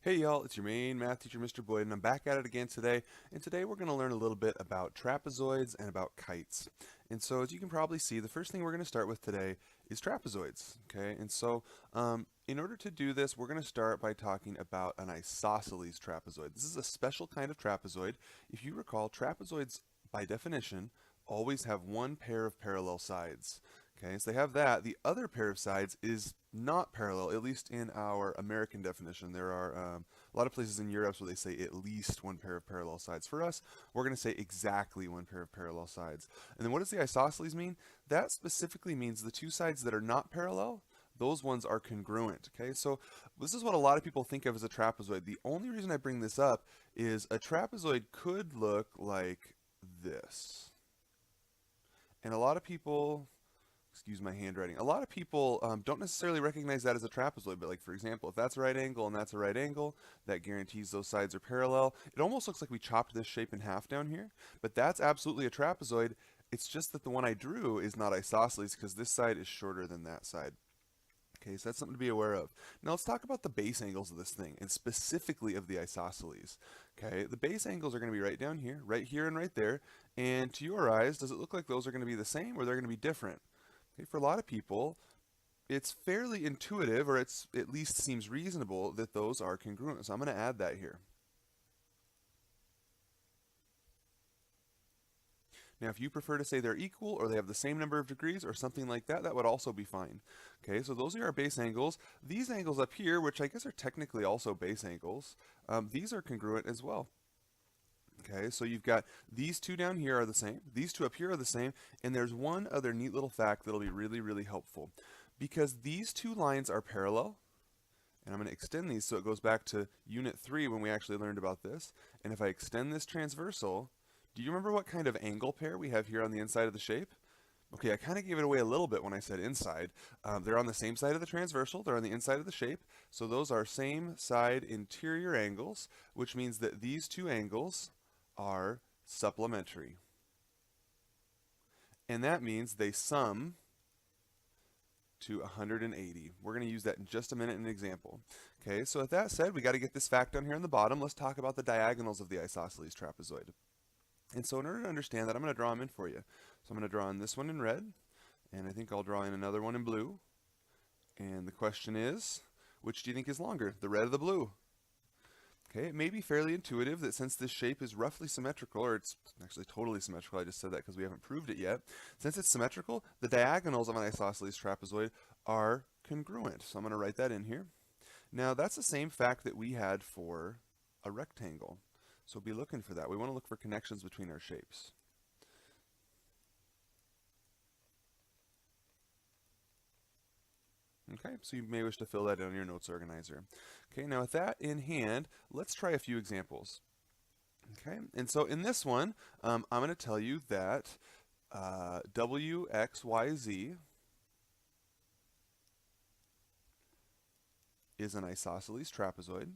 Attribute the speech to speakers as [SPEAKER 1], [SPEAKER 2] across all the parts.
[SPEAKER 1] Hey y'all, it's your main math teacher, Mr. Boyd, and I'm back at it again today. And today we're going to learn a little bit about trapezoids and about kites. And so as you can probably see, the first thing we're going to start with today is trapezoids. Okay, and so in order to do this, we're going to start by talking about an isosceles trapezoid. This is a special kind of trapezoid. If you recall, trapezoids, by definition, always have one pair of parallel sides. Okay, so they have that. The other pair of sides is not parallel, at least in our American definition. There are a lot of places in Europe where they say at least one pair of parallel sides. For us, we're going to say exactly one pair of parallel sides. And then what does the isosceles mean? That specifically means the two sides that are not parallel, those ones are congruent. Okay, so this is what a lot of people think of as a trapezoid. The only reason I bring this up is a trapezoid could look like this. And a lot of people, excuse my handwriting, a lot of people don't necessarily recognize that as a trapezoid, but like for example, if that's a right angle and that's a right angle, that guarantees those sides are parallel. It almost looks like we chopped this shape in half down here, but that's absolutely a trapezoid. It's just that the one I drew is not isosceles because this side is shorter than that side. Okay, so that's something to be aware of. Now let's talk about the base angles of this thing, and specifically of the isosceles. Okay, the base angles are going to be right down here, and right there. And to your eyes, does it look like those are going to be the same or they're going to be different? Okay, for a lot of people, it's fairly intuitive, or it's at least seems reasonable that those are congruent. So I'm going to add that here. Now, if you prefer to say they're equal or they have the same number of degrees or something like that, that would also be fine. Okay, so those are our base angles. These angles up here, which I guess are technically also base angles, these are congruent as well. Okay, so you've got these two down here are the same, these two up here are the same, and there's one other neat little fact that'll be really, really helpful. Because these two lines are parallel, and I'm going to extend these so it goes back to Unit 3 when we actually learned about this, and if I extend this transversal, do you remember what kind of angle pair we have here on the inside of the shape? Okay, I kind of gave it away a little bit when I said inside. They're on the same side of the transversal, they're on the inside of the shape, so those are same side interior angles, which means that these two angles are supplementary. And that means they sum to 180. We're going to use that in just a minute in an example. Okay, so with that said, we got to get this fact down here on the bottom. Let's talk about the diagonals of the isosceles trapezoid. And so in order to understand that, I'm going to draw them in for you. So I'm going to draw in this one in red, and I think I'll draw in another one in blue. And the question is, which do you think is longer, the red or the blue? Okay, it may be fairly intuitive that since this shape is roughly symmetrical, or it's actually totally symmetrical, I just said that because we haven't proved it yet. Since it's symmetrical, the diagonals of an isosceles trapezoid are congruent. So I'm going to write that in here. Now that's the same fact that we had for a rectangle. So be looking for that. We want to look for connections between our shapes. Okay, so you may wish to fill that in on your notes organizer. Okay, now with that in hand, let's try a few examples. Okay, and so in this one, I'm going to tell you that WXYZ is an isosceles trapezoid.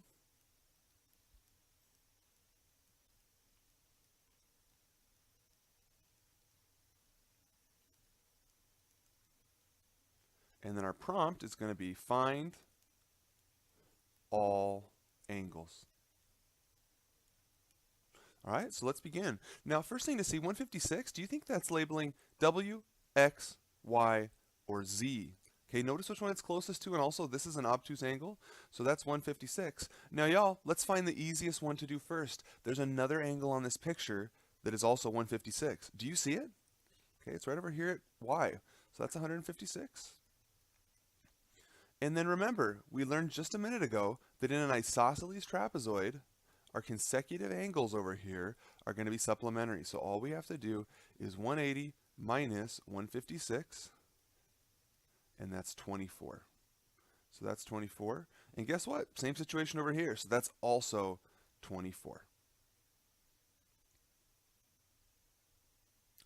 [SPEAKER 1] And then our prompt is going to be find all angles. All right, so let's begin. Now, first thing to see, 156, do you think that's labeling W, X, Y, or Z? Okay, notice which one it's closest to, and also this is an obtuse angle, so that's 156. Now, y'all, let's find the easiest one to do first. There's another angle on this picture that is also 156. Do you see it? Okay, it's right over here at Y, so that's 156. And then remember, we learned just a minute ago that in an isosceles trapezoid, our consecutive angles over here are going to be supplementary. So all we have to do is 180 minus 156, and that's 24. So that's 24. And guess what? Same situation over here. So that's also 24.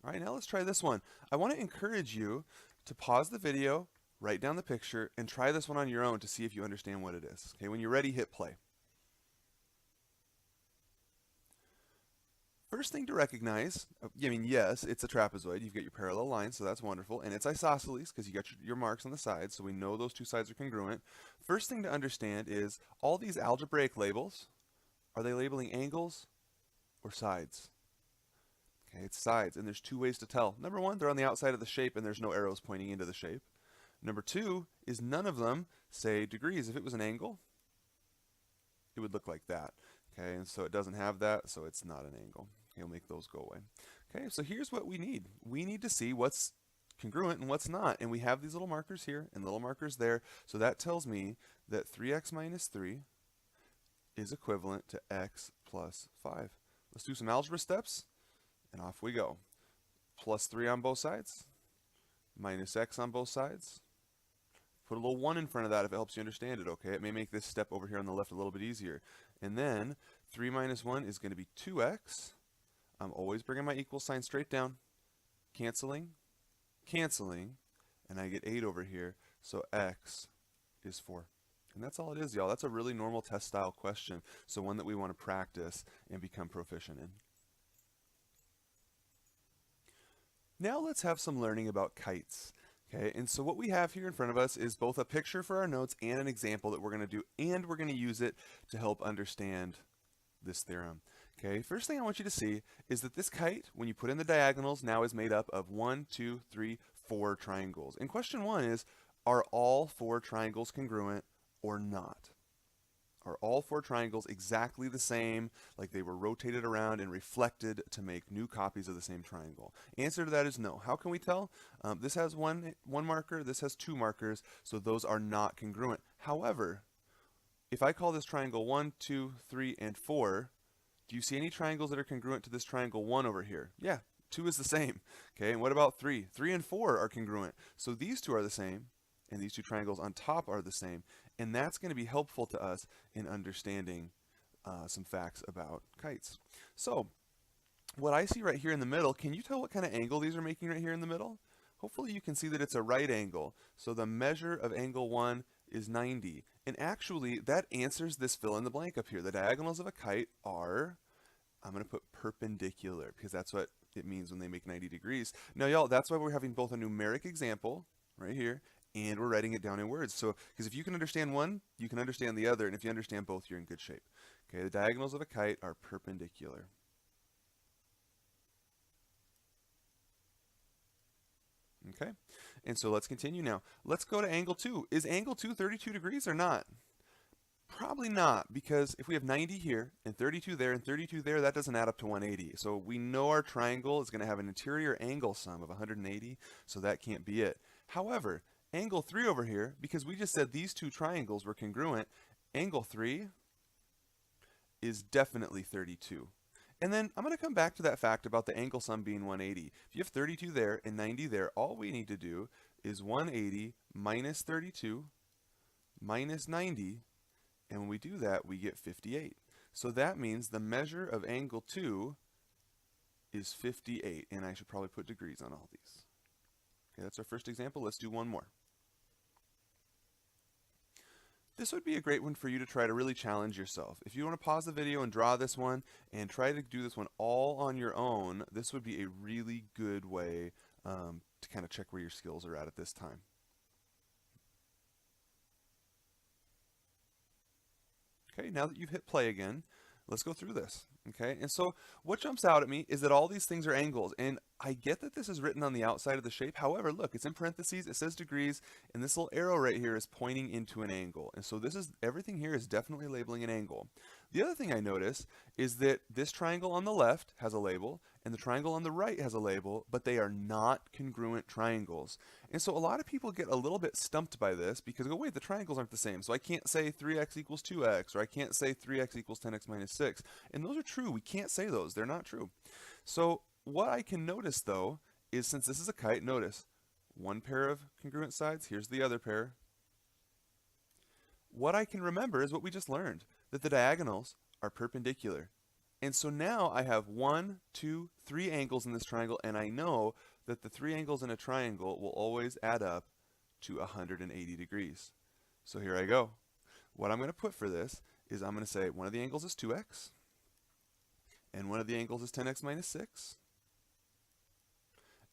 [SPEAKER 1] All right, now let's try this one. I want to encourage you to pause the video, write down the picture, and try this one on your own to see if you understand what it is. Okay, when you're ready, hit play. First thing to recognize, I mean, yes, it's a trapezoid. You've got your parallel lines, so that's wonderful. And it's isosceles because you got your marks on the sides, so we know those two sides are congruent. First thing to understand is all these algebraic labels, are they labeling angles or sides? Okay, it's sides, and there's two ways to tell. Number one, they're on the outside of the shape and there's no arrows pointing into the shape. Number two is none of them say degrees. If it was an angle, it would look like that. Okay, and so it doesn't have that, so it's not an angle. Okay, we'll make those go away. Okay, so here's what we need. We need to see what's congruent and what's not. And we have these little markers here and little markers there. So that tells me that 3x minus 3 is equivalent to x plus 5. Let's do some algebra steps, and off we go. Plus 3 on both sides, minus x on both sides. Put a little 1 in front of that if it helps you understand it, okay? It may make this step over here on the left a little bit easier. And then 3 minus 1 is going to be 2x. I'm always bringing my equal sign straight down. Canceling, canceling, and I get 8 over here, so x is 4. And that's all it is, y'all. That's a really normal test style question, so one that we want to practice and become proficient in. Now let's have some learning about kites. Okay, and so what we have here in front of us is both a picture for our notes and an example that we're going to do, and we're going to use it to help understand this theorem. Okay, first thing I want you to see is that this kite, when you put in the diagonals, now is made up of 1, 2, 3, 4 triangles. And question 1 is, are all 4 triangles congruent or not? Are all 4 triangles exactly the same, like they were rotated around and reflected to make new copies of the same triangle? Answer to that is no. How can we tell? This has one marker, this has 2 markers, so those are not congruent. However, if I call this triangle 1, 2, 3, and 4, do you see any triangles that are congruent to this triangle 1 over here? Yeah, 2 is the same. Okay, and what about 3? 3 and 4 are congruent. So these 2 are the same, and these 2 triangles on top are the same. And that's going to be helpful to us in understanding some facts about kites. So what I see right here in the middle, can you tell what kind of angle these are making right here in the middle? Hopefully you can see that it's a right angle. So the measure of angle 1 is 90. And actually that answers this fill in the blank up here. The diagonals of a kite are, I'm going to put perpendicular because that's what it means when they make 90 degrees. Now y'all, that's why we're having both a numeric example right here and we're writing it down in words. So, because if you can understand one, you can understand the other, and if you understand both, you're in good shape. Okay, the diagonals of a kite are perpendicular. Okay, and so let's continue now. Let's go to angle 2. Is angle 2 32 degrees or not? Probably not, because if we have 90 here and 32 there and 32 there, that doesn't add up to 180. So we know our triangle is going to have an interior angle sum of 180, so that can't be it. However, angle 3 over here, because we just said these 2 triangles were congruent, angle 3 is definitely 32. And then I'm going to come back to that fact about the angle sum being 180. If you have 32 there and 90 there, all we need to do is 180 minus 32 minus 90, and when we do that, we get 58. So that means the measure of angle 2 is 58, and I should probably put degrees on all these. Okay, that's our first example. Let's do one more. This would be a great one for you to try to really challenge yourself. If you want to pause the video and draw this one and try to do this one all on your own, this would be a really good way to kind of check where your skills are at this time. Okay, now that you've hit play again, let's go through this. Okay, and so what jumps out at me is that all these things are angles, and I get that this is written on the outside of the shape. However, look, it's in parentheses, it says degrees, and this little arrow right here is pointing into an angle. And so this is, everything here is definitely labeling an angle. The other thing I notice is that this triangle on the left has a label, and the triangle on the right has a label, but they are not congruent triangles. And so a lot of people get a little bit stumped by this because they go, wait, the triangles aren't the same. So I can't say 3x equals 2x, or I can't say 3x equals 10x minus 6. And those are true. We can't say those. They're not true. So what I can notice, though, is since this is a kite, notice one pair of congruent sides, here's the other pair. What I can remember is what we just learned, that the diagonals are perpendicular. And so now I have 1, 2, 3 angles in this triangle, and I know that the 3 angles in a triangle will always add up to 180 degrees. So here I go. What I'm going to put for this is I'm going to say one of the angles is 2x, and one of the angles is 10x minus 6,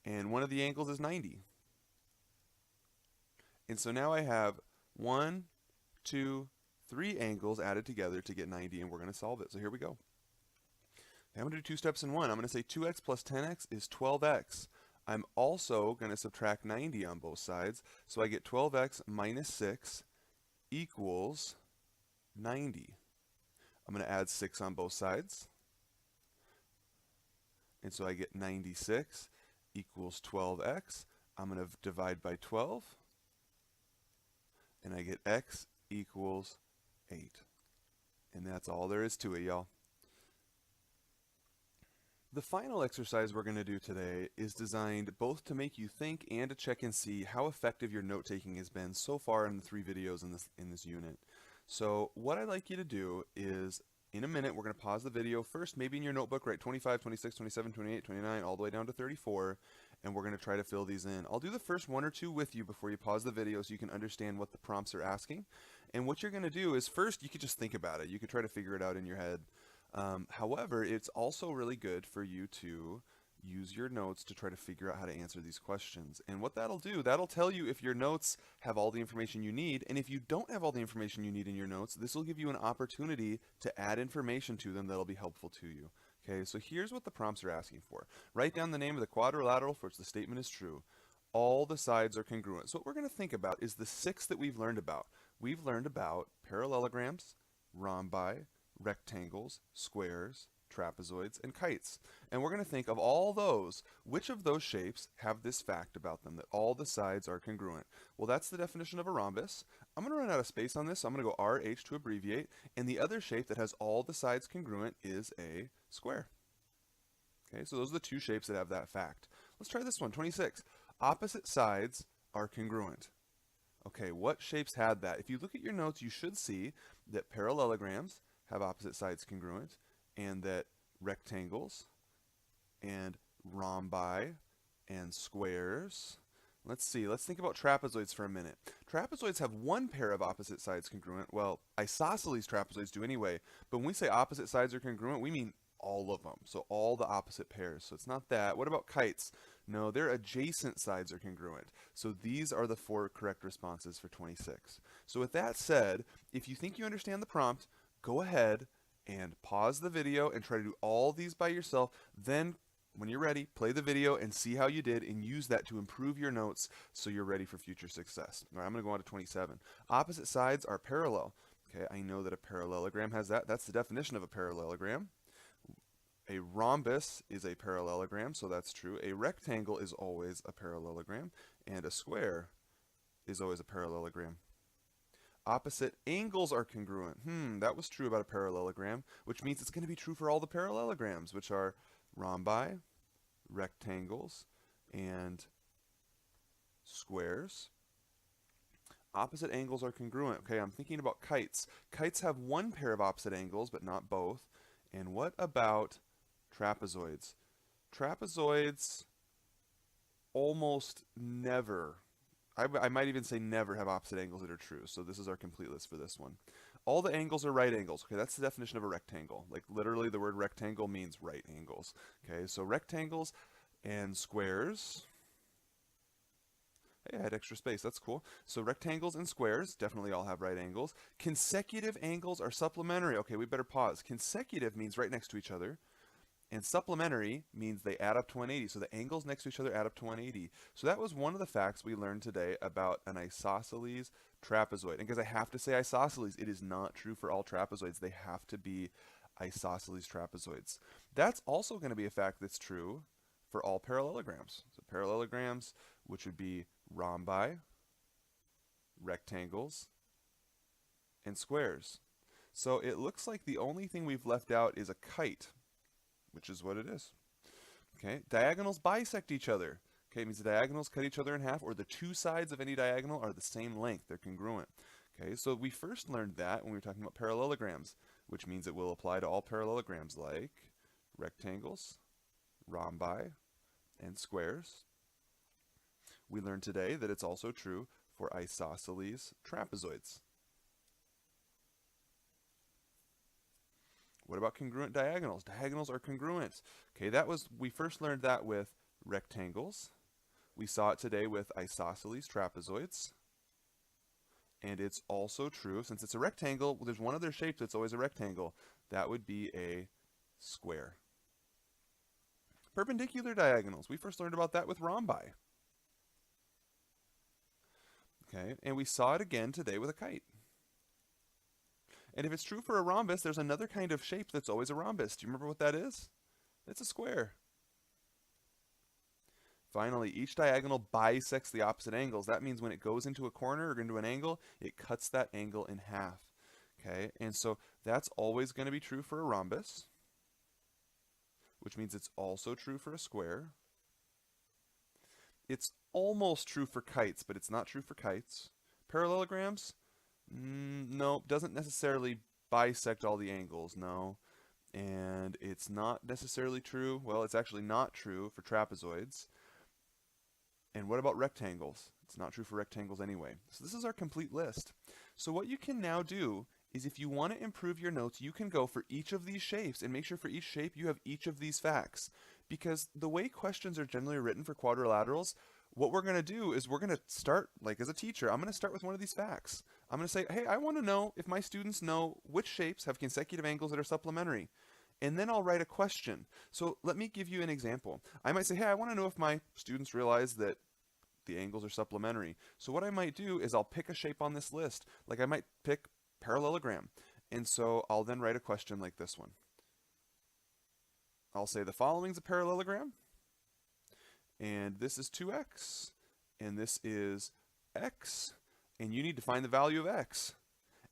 [SPEAKER 1] and one of the angles is 90. And so now I have 1, 2, 3 angles added together to get 90, and we're going to solve it. So here we go. I'm going to do 2 steps in one. I'm going to say 2x plus 10x is 12x. I'm also going to subtract 90 on both sides, so I get 12x minus 6 equals 90. I'm going to add 6 on both sides, and so I get 96 equals 12x. I'm going to divide by 12, and I get x equals 8. And that's all there is to it, y'all. The final exercise we're going to do today is designed both to make you think and to check and see how effective your note-taking has been so far in the 3 videos in this unit. So what I'd like you to do is, in a minute, we're going to pause the video. First, maybe in your notebook, write 25, 26, 27, 28, 29, all the way down to 34, and we're going to try to fill these in. I'll do the first 1 or 2 with you before you pause the video so you can understand what the prompts are asking. And what you're going to do is, first, you could just think about it. You could try to figure it out in your head. However, it's also really good for you to use your notes to try to figure out how to answer these questions. And what that'll do, that'll tell you if your notes have all the information you need, and if you don't have all the information you need in your notes, this will give you an opportunity to add information to them that'll be helpful to you. Okay, so here's what the prompts are asking for. Write down the name of the quadrilateral for which the statement is true. All the sides are congruent. So what we're going to think about is the 6 that we've learned about. We've learned about parallelograms, rhombi, rectangles, squares, trapezoids, and kites. And we're going to think of all those, which of those shapes have this fact about them, that all the sides are congruent? Well, that's the definition of a rhombus. I'm going to run out of space on this, so I'm going to go RH to abbreviate, and the other shape that has all the sides congruent is a square. Okay, so those are the 2 shapes that have that fact. Let's try this one, 26. Opposite sides are congruent. Okay, what shapes had that? If you look at your notes, you should see that parallelograms have opposite sides congruent, and that rectangles and rhombi and squares. Let's see, let's think about trapezoids for a minute. Trapezoids have 1 pair of opposite sides congruent. Well, isosceles trapezoids do anyway, but when we say opposite sides are congruent, we mean all of them, so all the opposite pairs. So it's not that. What about kites? No, their adjacent sides are congruent. So these are the 4 correct responses for 26. So with that said, if you think you understand the prompt, go ahead and pause the video and try to do all these by yourself. Then, when you're ready, play the video and see how you did and use that to improve your notes so you're ready for future success. All right, I'm going to go on to 27. Opposite sides are parallel. Okay, I know that a parallelogram has that. That's the definition of a parallelogram. A rhombus is a parallelogram, so that's true. A rectangle is always a parallelogram, and a square is always a parallelogram. Opposite angles are congruent. That was true about a parallelogram, which means it's going to be true for all the parallelograms, which are rhombi, rectangles, and squares. Opposite angles are congruent. Okay, I'm thinking about kites. Kites have 1 pair of opposite angles, but not both. And what about trapezoids? Trapezoids almost never, I might even say never, have opposite angles that are true. So this is our complete list for this one. All the angles are right angles. Okay, that's the definition of a rectangle. Like literally the word rectangle means right angles. Okay, so rectangles and squares. Hey, I had extra space. That's cool. So rectangles and squares definitely all have right angles. Consecutive angles are supplementary. Okay, we better pause. Consecutive means right next to each other. And supplementary means they add up to 180. So the angles next to each other add up to 180. So that was one of the facts we learned today about an isosceles trapezoid. And because I have to say isosceles, it is not true for all trapezoids. They have to be isosceles trapezoids. That's also going to be a fact that's true for all parallelograms. So parallelograms, which would be rhombi, rectangles, and squares. So it looks like the only thing we've left out is a kite, which is what it is. Okay, diagonals bisect each other. Okay, it means the diagonals cut each other in half, or the 2 sides of any diagonal are the same length. They're congruent. Okay, so we first learned that when we were talking about parallelograms, which means it will apply to all parallelograms like rectangles, rhombi, and squares. We learned today that it's also true for isosceles trapezoids. What about congruent diagonals? Diagonals are congruent. Okay, we first learned that with rectangles. We saw it today with isosceles trapezoids. And it's also true, since it's a rectangle, there's one other shape that's always a rectangle. That would be a square. Perpendicular diagonals. We first learned about that with rhombi. Okay, and we saw it again today with a kite. And if it's true for a rhombus, there's another kind of shape that's always a rhombus. Do you remember what that is? It's a square. Finally, each diagonal bisects the opposite angles. That means when it goes into a corner or into an angle, it cuts that angle in half. Okay, and so that's always going to be true for a rhombus, which means it's also true for a square. It's almost true for kites, but it's not true for kites. Parallelograms? No, doesn't necessarily bisect all the angles, no. And it's not necessarily true, well, it's actually not true for trapezoids. And what about rectangles? It's not true for rectangles anyway. So this is our complete list. So what you can now do is if you want to improve your notes, you can go for each of these shapes and make sure for each shape you have each of these facts. Because the way questions are generally written for quadrilaterals, what we're going to do is we're going to start, like as a teacher, I'm going to start with one of these facts. I'm going to say, hey, I want to know if my students know which shapes have consecutive angles that are supplementary. And then I'll write a question. So let me give you an example. I might say, hey, I want to know if my students realize that the angles are supplementary. So what I might do is I'll pick a shape on this list. Like I might pick parallelogram. And so I'll then write a question like this one. I'll say the following is a parallelogram. And this is 2x. And this is x. And you need to find the value of x.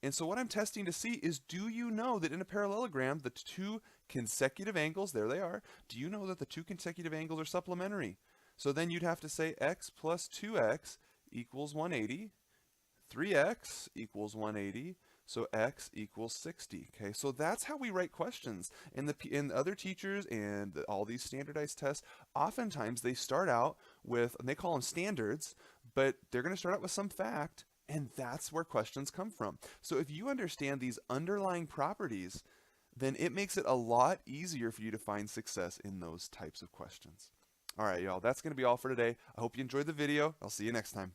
[SPEAKER 1] And so what I'm testing to see is, do you know that in a parallelogram, the two consecutive angles, there they are, do you know that the two consecutive angles are supplementary? So then you'd have to say x plus 2x equals 180, 3x equals 180, so x equals 60. Okay, so that's how we write questions. And other teachers and all these standardized tests, oftentimes they start out with, and they call them standards, but they're going to start out with some fact, and that's where questions come from. So if you understand these underlying properties, then it makes it a lot easier for you to find success in those types of questions. All right, y'all, that's going to be all for today. I hope you enjoyed the video. I'll see you next time.